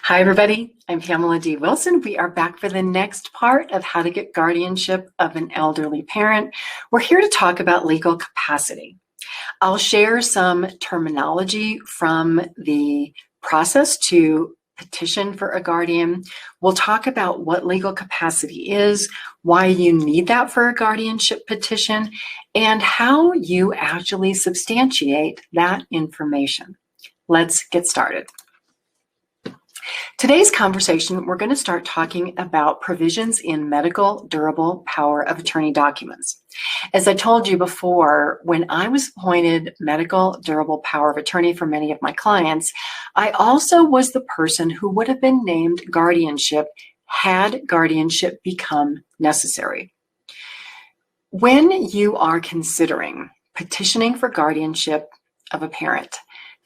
Hi, everybody. I'm Pamela D Wilson. We are back for the next part of how to get guardianship of an elderly parent. We're here to talk about legal capacity. I'll share some terminology from the process to petition for a guardian. We'll talk about what legal capacity is, why you need that for a guardianship petition, and how you actually substantiate that information. Let's get started. Today's conversation, we're going to start talking about provisions in medical durable power of attorney documents. As I told you before, when I was appointed medical durable power of attorney for many of my clients, I also was the person who would have been named guardianship had guardianship become necessary. When you are considering petitioning for guardianship of a parent,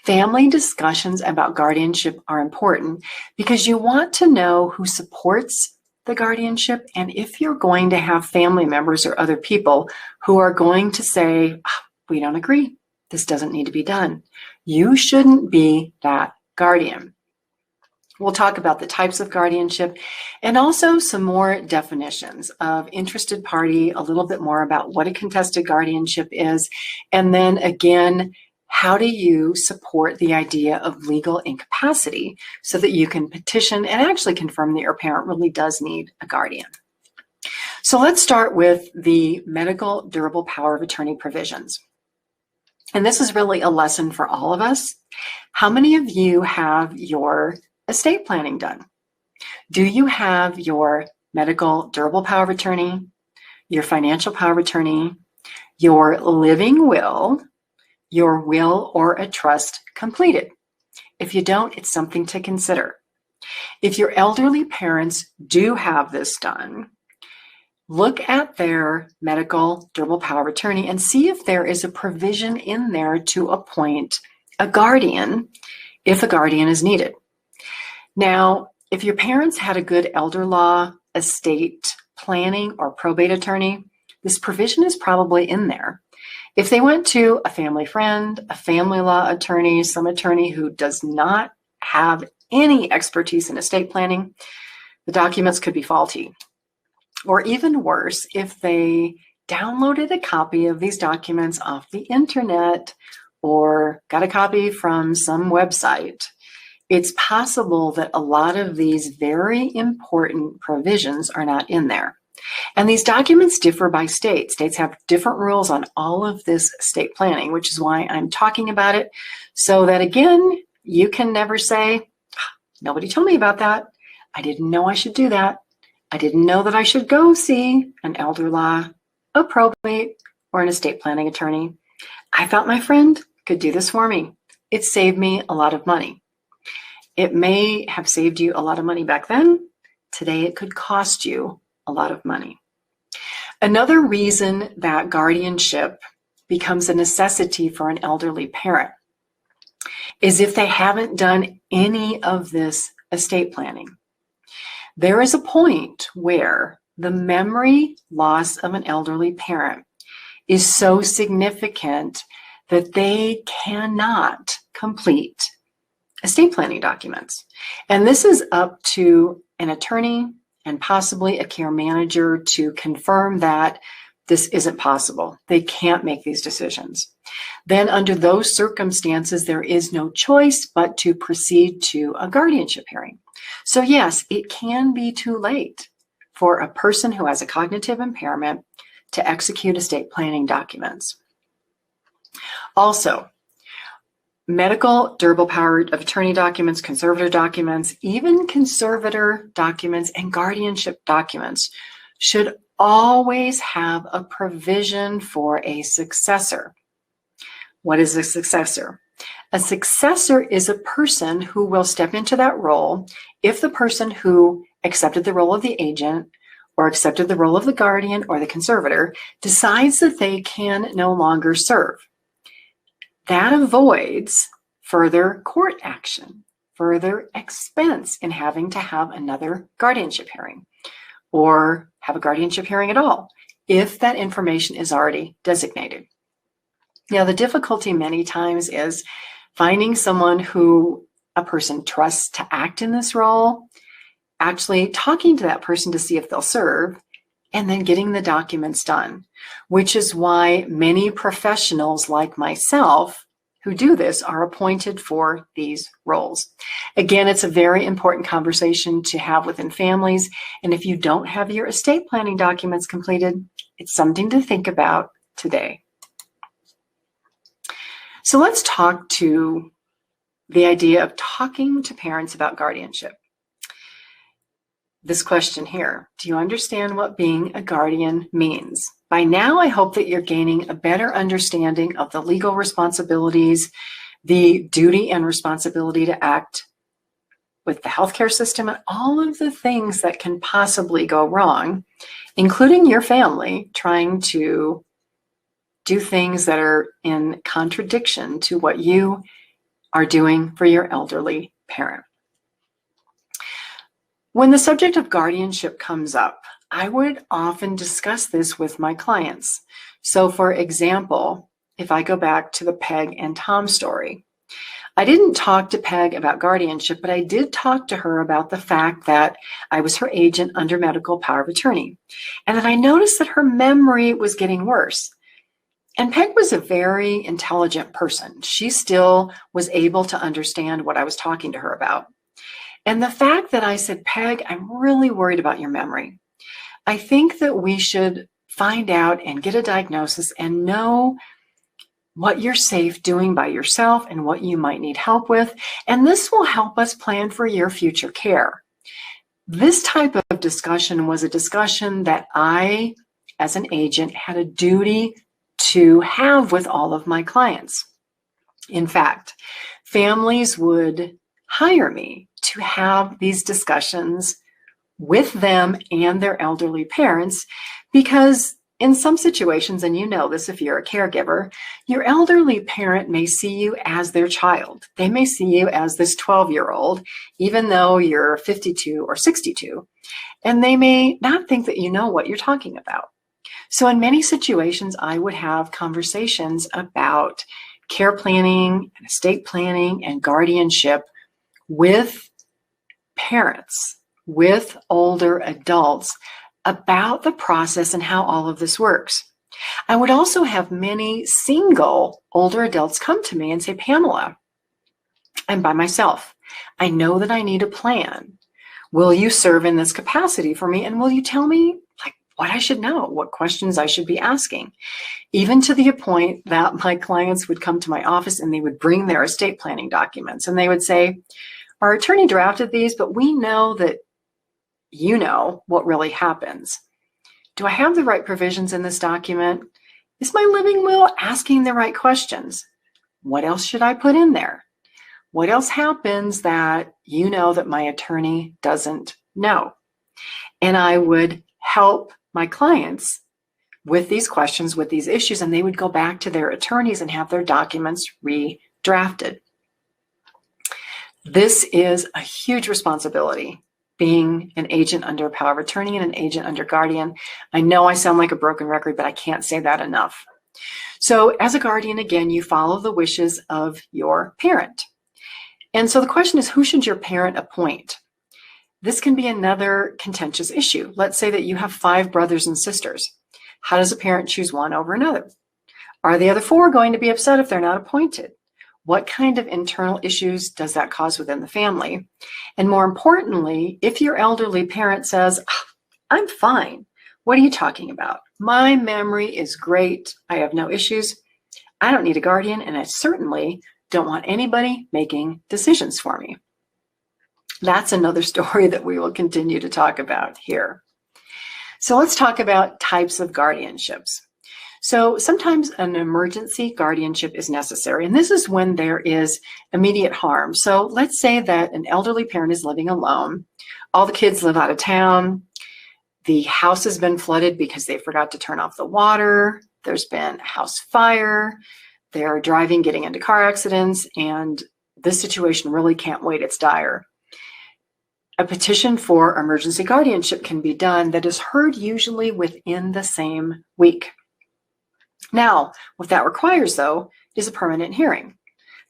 family discussions about guardianship are important because you want to know who supports the guardianship and if you're going to have family members or other people who are going to say, we don't agree, this doesn't need to be done. You shouldn't be that guardian. We'll talk about the types of guardianship and also some more definitions of interested party, a little bit more about what a contested guardianship is, and then again, how do you support the idea of legal incapacity so that you can petition and actually confirm that your parent really does need a guardian? So let's start with the medical durable power of attorney provisions. And this is really a lesson for all of us. How many of you have your estate planning done? Do you have your medical durable power of attorney, your financial power of attorney, your living will, your will or a trust completed? If you don't, it's something to consider. If your elderly parents do have this done, look at their medical durable power of attorney and see if there is a provision in there to appoint a guardian if a guardian is needed. Now, if your parents had a good elder law, estate planning, or probate attorney, this provision is probably in there. If they went to a family friend, a family law attorney, some attorney who does not have any expertise in estate planning, the documents could be faulty. Or even worse, if they downloaded a copy of these documents off the internet or got a copy from some website, it's possible that a lot of these very important provisions are not in there. And these documents differ by state. States have different rules on all of this estate planning, which is why I'm talking about it, so that again, you can never say, nobody told me about that. I didn't know I should do that. I didn't know that I should go see an elder law, a probate, or an estate planning attorney. I thought my friend could do this for me. It saved me a lot of money. It may have saved you a lot of money back then. Today, it could cost you a lot of money. Another reason that guardianship becomes a necessity for an elderly parent is if they haven't done any of this estate planning. There is a point where the memory loss of an elderly parent is so significant that they cannot complete estate planning documents. And this is up to an attorney and possibly a care manager to confirm that this isn't possible. They can't make these decisions. Then under those circumstances, there is no choice but to proceed to a guardianship hearing. So yes, it can be too late for a person who has a cognitive impairment to execute estate planning documents. Also, medical durable power of attorney documents, conservator documents, even conservator documents and guardianship documents should always have a provision for a successor. What is a successor? A successor is a person who will step into that role if the person who accepted the role of the agent or accepted the role of the guardian or the conservator decides that they can no longer serve. That avoids further court action, further expense in having to have another guardianship hearing or have a guardianship hearing at all if that information is already designated. Now, the difficulty many times is finding someone who a person trusts to act in this role, actually talking to that person to see if they'll serve, and then getting the documents done, which is why many professionals like myself who do this are appointed for these roles. Again, it's a very important conversation to have within families, and if you don't have your estate planning documents completed, it's something to think about today. So let's talk to the idea of talking to parents about guardianship. This question here, do you understand what being a guardian means? By now, I hope that you're gaining a better understanding of the legal responsibilities, the duty and responsibility to act with the healthcare system, and all of the things that can possibly go wrong, including your family trying to do things that are in contradiction to what you are doing for your elderly parent. When the subject of guardianship comes up, I would often discuss this with my clients. So for example, if I go back to the Peg and Tom story, I didn't talk to Peg about guardianship, but I did talk to her about the fact that I was her agent under medical power of attorney, and that I noticed that her memory was getting worse. And Peg was a very intelligent person. She still was able to understand what I was talking to her about. And the fact that I said, Peg, I'm really worried about your memory. I think that we should find out and get a diagnosis and know what you're safe doing by yourself and what you might need help with. And this will help us plan for your future care. This type of discussion was a discussion that I, as an agent, had a duty to have with all of my clients. In fact, families would hire me to have these discussions with them and their elderly parents, because in some situations, and you know this if you're a caregiver, your elderly parent may see you as their child. They may see you as this 12-year-old, even though you're 52 or 62, and they may not think that you know what you're talking about. So in many situations, I would have conversations about care planning, and estate planning, and guardianship with parents, with older adults, about the process and how all of this works. I would also have many single older adults come to me and say, Pamela, I'm by myself. I know that I need a plan. Will you serve in this capacity for me? And will you tell me what I should know, what questions I should be asking? Even to the point that my clients would come to my office and they would bring their estate planning documents and they would say, our attorney drafted these, but we know that you know what really happens. Do I have the right provisions in this document? Is my living will asking the right questions? What else should I put in there? What else happens that you know that my attorney doesn't know? And I would help my clients with these questions, with these issues, and they would go back to their attorneys and have their documents redrafted. This is a huge responsibility, being an agent under power of attorney and an agent under guardian. I know I sound like a broken record, but I can't say that enough. So as a guardian, again, you follow the wishes of your parent. And so the question is, who should your parent appoint? This can be another contentious issue. Let's say that you have 5 brothers and sisters. How does a parent choose one over another? Are the other 4 going to be upset if they're not appointed? What kind of internal issues does that cause within the family? And more importantly, if your elderly parent says, I'm fine, what are you talking about? My memory is great. I have no issues. I don't need a guardian, and I certainly don't want anybody making decisions for me. That's another story that we will continue to talk about here. So let's talk about types of guardianships. So sometimes an emergency guardianship is necessary, and this is when there is immediate harm. So let's say that an elderly parent is living alone. All the kids live out of town. The house has been flooded because they forgot to turn off the water. There's been a house fire. They're driving, getting into car accidents, and this situation really can't wait. It's dire. A petition for emergency guardianship can be done that is heard usually within the same week. Now, what that requires, though, is a permanent hearing.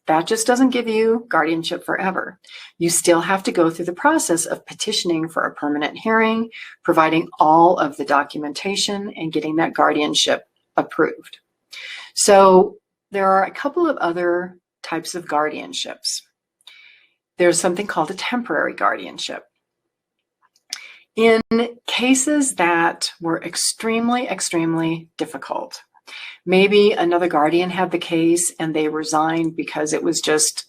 that just doesn't give you guardianship forever. You still have to go through the process of petitioning for a permanent hearing, providing all of the documentation, and getting that guardianship approved. So there are a couple of other types of guardianships. There's something called a temporary guardianship. In cases that were extremely, extremely difficult, maybe another guardian had the case and they resigned because it was just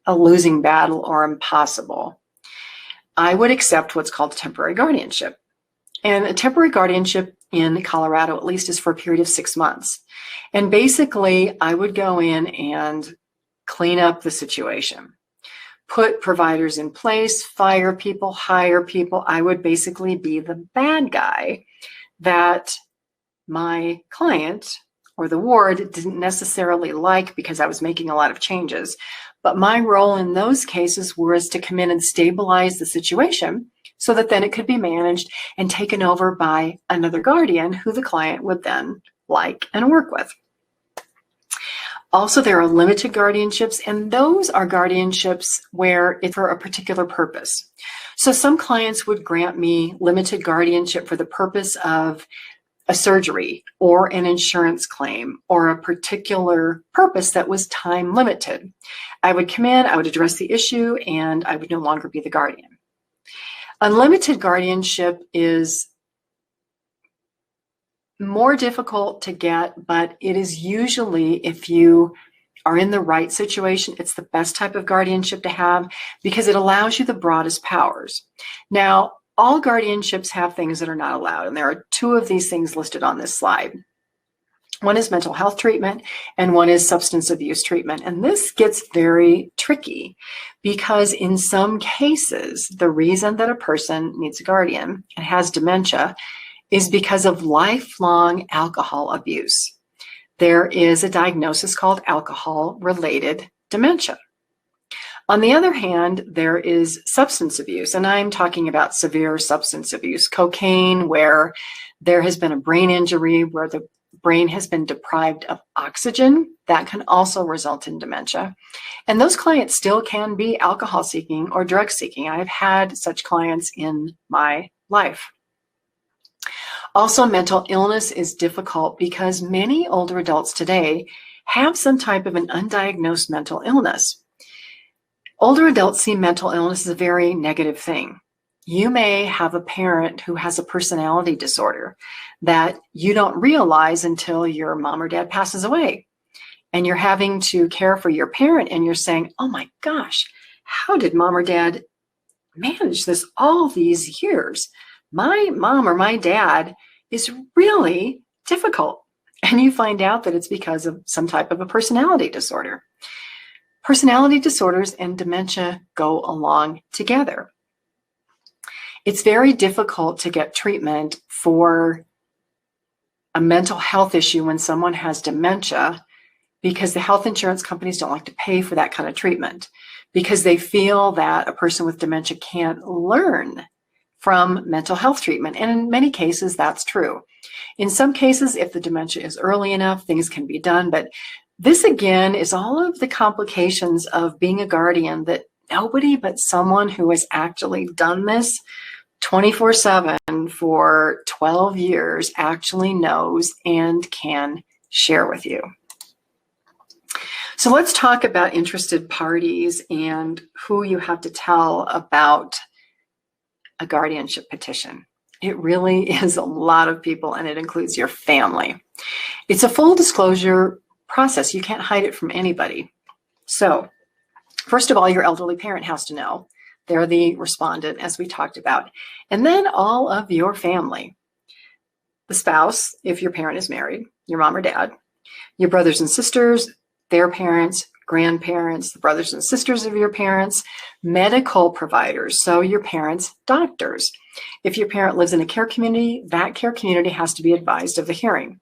a losing battle or impossible, I would accept what's called a temporary guardianship. And a temporary guardianship in Colorado, at least, is for a period of 6 months. And basically, I would go in and clean up the situation, put providers in place, fire people, hire people. I would basically be the bad guy that my client or the ward didn't necessarily like because I was making a lot of changes. But my role in those cases was to come in and stabilize the situation so that then it could be managed and taken over by another guardian who the client would then like and work with. Also, there are limited guardianships, and those are guardianships where it's for a particular purpose. So some clients would grant me limited guardianship for the purpose of a surgery or an insurance claim or a particular purpose that was time limited. I would come in, I would address the issue, and I would no longer be the guardian. Unlimited guardianship is more difficult to get, but it is usually, if you are in the right situation, it's the best type of guardianship to have because it allows you the broadest powers. Now, all guardianships have things that are not allowed, and there are 2 of these things listed on this slide. One is mental health treatment, and one is substance abuse treatment. And this gets very tricky because in some cases, the reason that a person needs a guardian and has dementia is because of lifelong alcohol abuse. There is a diagnosis called alcohol-related dementia. On the other hand, there is substance abuse, and I'm talking about severe substance abuse, cocaine, where there has been a brain injury, where the brain has been deprived of oxygen. That can also result in dementia. And those clients still can be alcohol seeking or drug seeking. I've had such clients in my life. Also, mental illness is difficult because many older adults today have some type of an undiagnosed mental illness. Older adults see mental illness as a very negative thing. You may have a parent who has a personality disorder that you don't realize until your mom or dad passes away. And you're having to care for your parent and you're saying, oh my gosh, how did mom or dad manage this all these years? My mom or my dad is really difficult. And you find out that it's because of some type of a personality disorder. Personality disorders and dementia go along together. It's very difficult to get treatment for a mental health issue when someone has dementia because the health insurance companies don't like to pay for that kind of treatment because they feel that a person with dementia can't learn from mental health treatment. And in many cases, that's true. In some cases, if the dementia is early enough, things can be done. But this, again, is all of the complications of being a guardian that nobody but someone who has actually done this 24/7 for 12 years actually knows and can share with you. So let's talk about interested parties and who you have to tell about a guardianship petition. It really is a lot of people, and it includes your family. It's a full disclosure process. You can't hide it from anybody. So first of all, your elderly parent has to know. They're the respondent, as we talked about. And then all of your family, the spouse, if your parent is married, your mom or dad, your brothers and sisters, their parents, grandparents, the brothers and sisters of your parents, medical providers, so your parents' doctors. If your parent lives in a care community, that care community has to be advised of the hearing.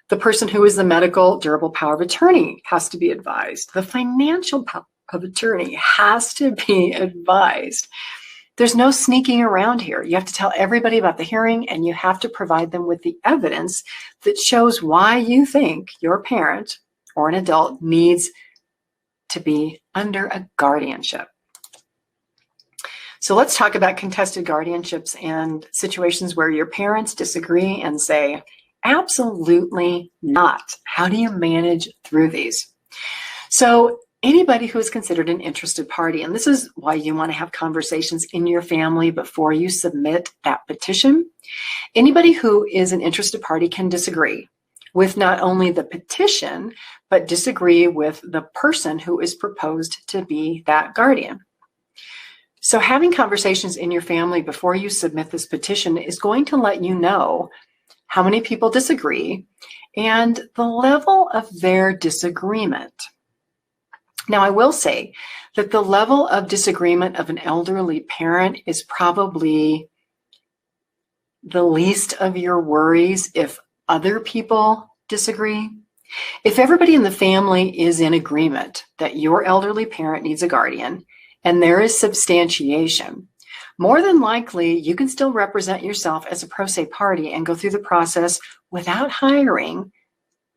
The person who is the medical durable power of attorney has to be advised. The financial power of attorney has to be advised. There's no sneaking around here. You have to tell everybody about the hearing, and you have to provide them with the evidence that shows why you think your parent or an adult needs to be under a guardianship. So let's talk about contested guardianships and situations where your parents disagree and say, absolutely not. How do you manage through these? So anybody who is considered an interested party, and this is why you want to have conversations in your family before you submit that petition, anybody who is an interested party can disagree with not only the petition, but disagree with the person who is proposed to be that guardian. So having conversations in your family before you submit this petition is going to let you know how many people disagree and the level of their disagreement. Now, I will say that the level of disagreement of an elderly parent is probably the least of your worries if other people disagree. If everybody in the family is in agreement that your elderly parent needs a guardian and there is substantiation, more than likely you can still represent yourself as a pro se party and go through the process without hiring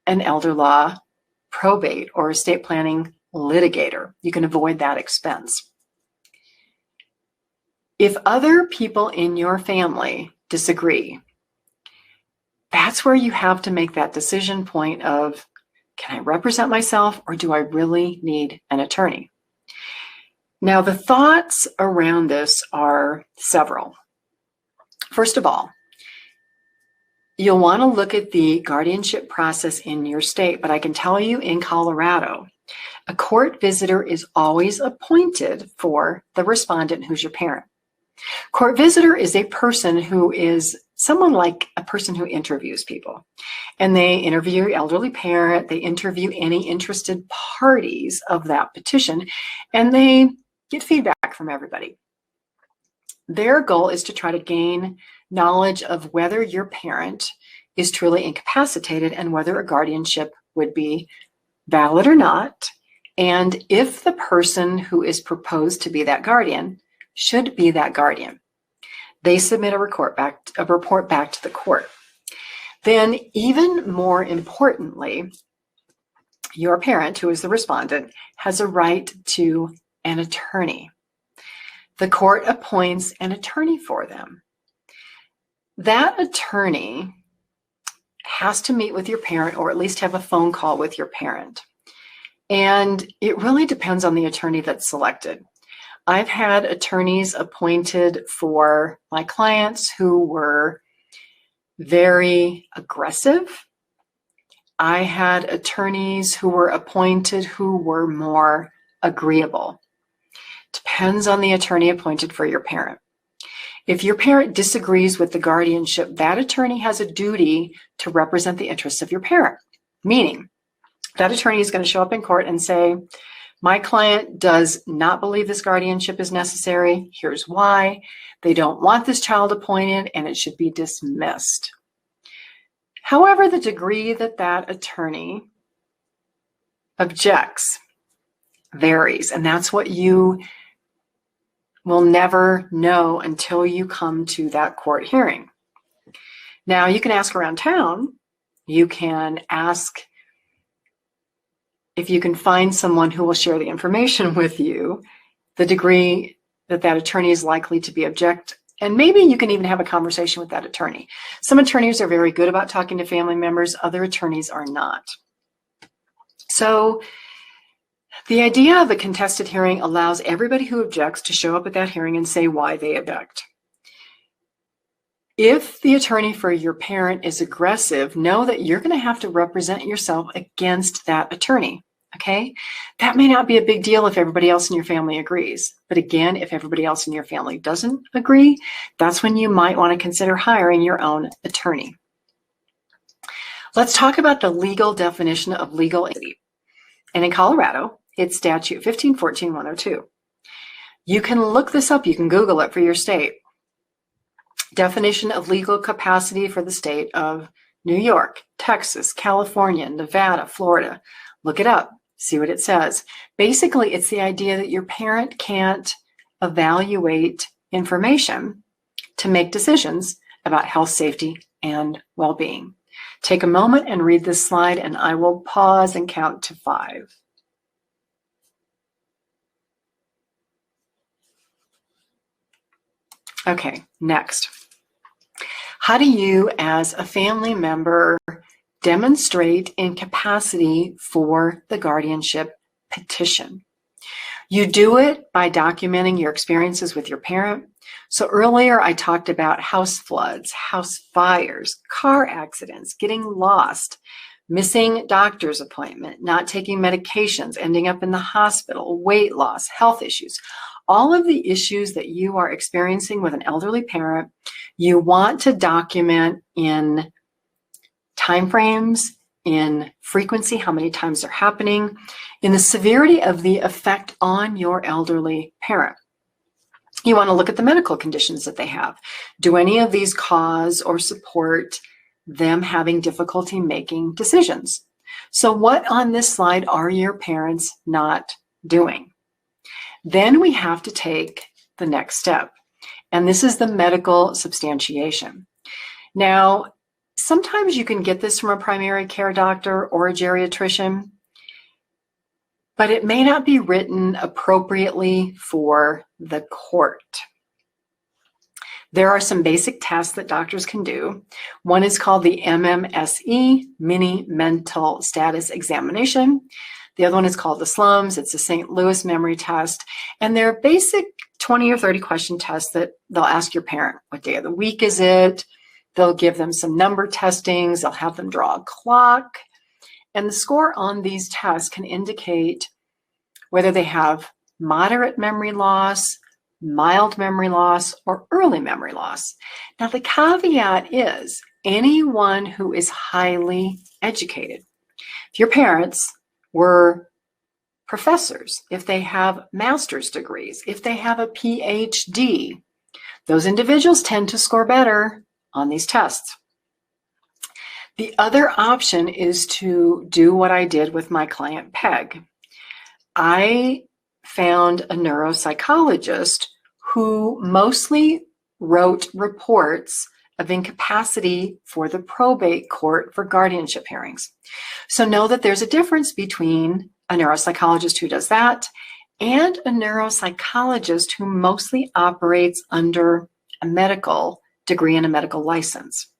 an elder law, probate, or estate planning litigator. You can avoid that expense. If other people in your family disagree, that's where you have to make that decision point of, can I represent myself or do I really need an attorney? Now, the thoughts around this are several. First of all, you'll want to look at the guardianship process in your state, but I can tell you in Colorado, a court visitor is always appointed for the respondent who's your parent. Court visitor is a person who is someone like a person who interviews people. And they interview your elderly parent, they interview any interested parties of that petition, and they get feedback from everybody. Their goal is to try to gain knowledge of whether your parent is truly incapacitated and whether a guardianship would be valid or not, and if the person who is proposed to be that guardian should be that guardian. They submit a report back to the court. Then, even more importantly, your parent, who is the respondent, has a right to an attorney. The court appoints an attorney for them. That attorney has to meet with your parent or at least have a phone call with your parent. And it really depends on the attorney that's selected. I've had attorneys appointed for my clients who were very aggressive. I had attorneys who were appointed who were more agreeable. Depends on the attorney appointed for your parent. If your parent disagrees with the guardianship, that attorney has a duty to represent the interests of your parent. Meaning, that attorney is going to show up in court and say, my client does not believe this guardianship is necessary. Here's why. They don't want this child appointed and it should be dismissed. However, the degree that that attorney objects varies, and that's what you will never know until you come to that court hearing. Now, you can ask around town. You can ask if you can find someone who will share the information with you, the degree that that attorney is likely to be object, and maybe you can even have a conversation with that attorney. Some attorneys are very good about talking to family members, other attorneys are not. So the idea of a contested hearing allows everybody who objects to show up at that hearing and say why they object. If the attorney for your parent is aggressive, know that you're going to have to represent yourself against that attorney, okay? That may not be a big deal if everybody else in your family agrees. But again, if everybody else in your family doesn't agree, that's when you might want to consider hiring your own attorney. Let's talk about the legal definition of legal entity. And in Colorado, it's statute 1514-102. You can look this up. You can Google it for your state. Definition of legal capacity for the state of New York, Texas, California, Nevada, Florida. Look it up. See what it says. Basically, it's the idea that your parent can't evaluate information to make decisions about health, safety, and well-being. Take a moment and read this slide, and I will pause and count to 5. Okay, next. How do you, as a family member, demonstrate incapacity for the guardianship petition? You do it by documenting your experiences with your parent. So earlier I talked about house floods, house fires, car accidents, getting lost, missing doctor's appointment, not taking medications, ending up in the hospital, weight loss, health issues. All of the issues that you are experiencing with an elderly parent, you want to document in timeframes, in frequency, how many times they're happening, in the severity of the effect on your elderly parent. You want to look at the medical conditions that they have. Do any of these cause or support them having difficulty making decisions? So what on this slide are your parents not doing? Then we have to take the next step, and this is the medical substantiation. Now, sometimes you can get this from a primary care doctor or a geriatrician, but it may not be written appropriately for the court. There are some basic tests that doctors can do. One is called the MMSE, Mini Mental Status Examination. The other one is called the SLUMS. It's a St. Louis memory test. And they're basic 20 or 30 question tests that they'll ask your parent. What day of the week is it? They'll give them some number testings. They'll have them draw a clock. And the score on these tests can indicate whether they have moderate memory loss, mild memory loss, or early memory loss. Now, the caveat is anyone who is highly educated. If your parents were professors, if they have master's degrees, if they have a PhD, those individuals tend to score better on these tests. The other option is to do what I did with my client Peg. I found a neuropsychologist who mostly wrote reports of incapacity for the probate court for guardianship hearings. So know that there's a difference between a neuropsychologist who does that and a neuropsychologist who mostly operates under a medical degree and a medical license.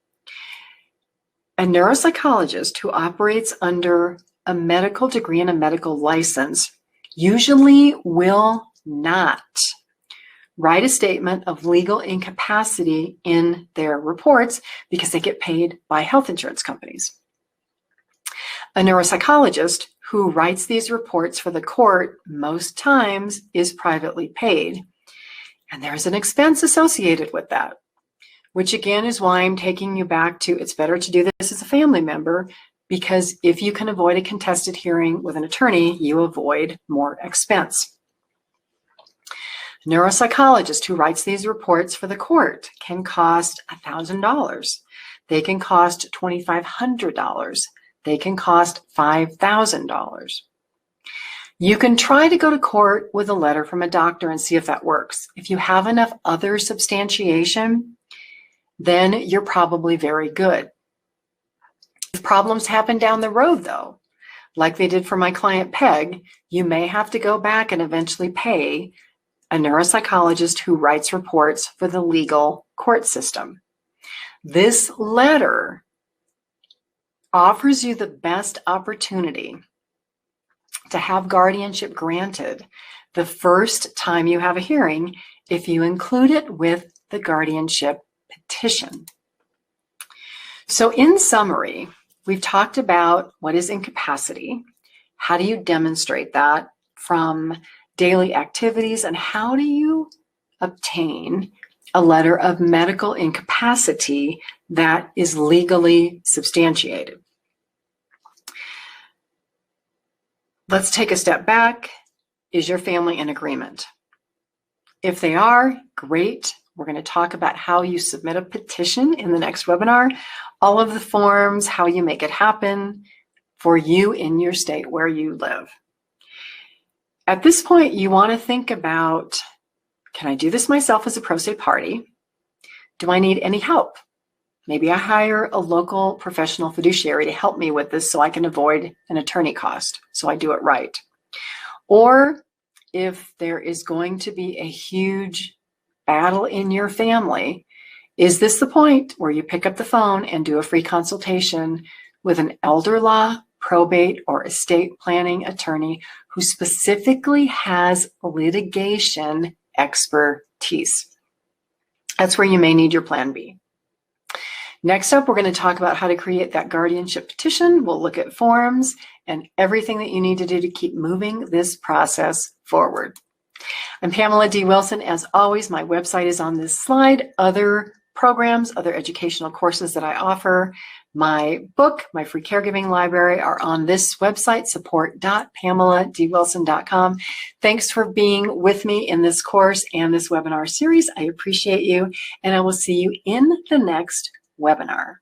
A neuropsychologist who operates under a medical degree and a medical license usually will not write a statement of legal incapacity in their reports because they get paid by health insurance companies. A neuropsychologist who writes these reports for the court most times is privately paid, and there's an expense associated with that, which again is why I'm taking you back to it's better to do this as a family member, because if you can avoid a contested hearing with an attorney, you avoid more expense. A neuropsychologist who writes these reports for the court can cost $1,000. They can cost $2,500. They can cost $5,000. You can try to go to court with a letter from a doctor and see if that works. If you have enough other substantiation, then you're probably very good. If problems happen down the road, though, like they did for my client Peg, you may have to go back and eventually pay a neuropsychologist who writes reports for the legal court system. This letter offers you the best opportunity to have guardianship granted the first time you have a hearing if you include it with the guardianship petition. So in summary, we've talked about what is incapacity, how do you demonstrate that from daily activities, and how do you obtain a letter of medical incapacity that is legally substantiated. Let's take a step back. Is your family in agreement? If they are, great. We're going to talk about how you submit a petition in the next webinar, all of the forms, how you make it happen for you in your state where you live. At this point, you want to think about, can I do this myself as a pro se party? Do I need any help? Maybe I hire a local professional fiduciary to help me with this so I can avoid an attorney cost, so I do it right. Or if there is going to be a huge battle in your family, is this the point where you pick up the phone and do a free consultation with an elder law, probate, or estate planning attorney who specifically has litigation expertise? That's where you may need your plan B. Next up, we're going to talk about how to create that guardianship petition. We'll look at forms and everything that you need to do to keep moving this process forward. I'm Pamela D Wilson. As always, my website is on this slide. Other programs, other educational courses that I offer, my book, my free caregiving library are on this website, support.pameladwilson.com. Thanks for being with me in this course and this webinar series. I appreciate you, and I will see you in the next webinar.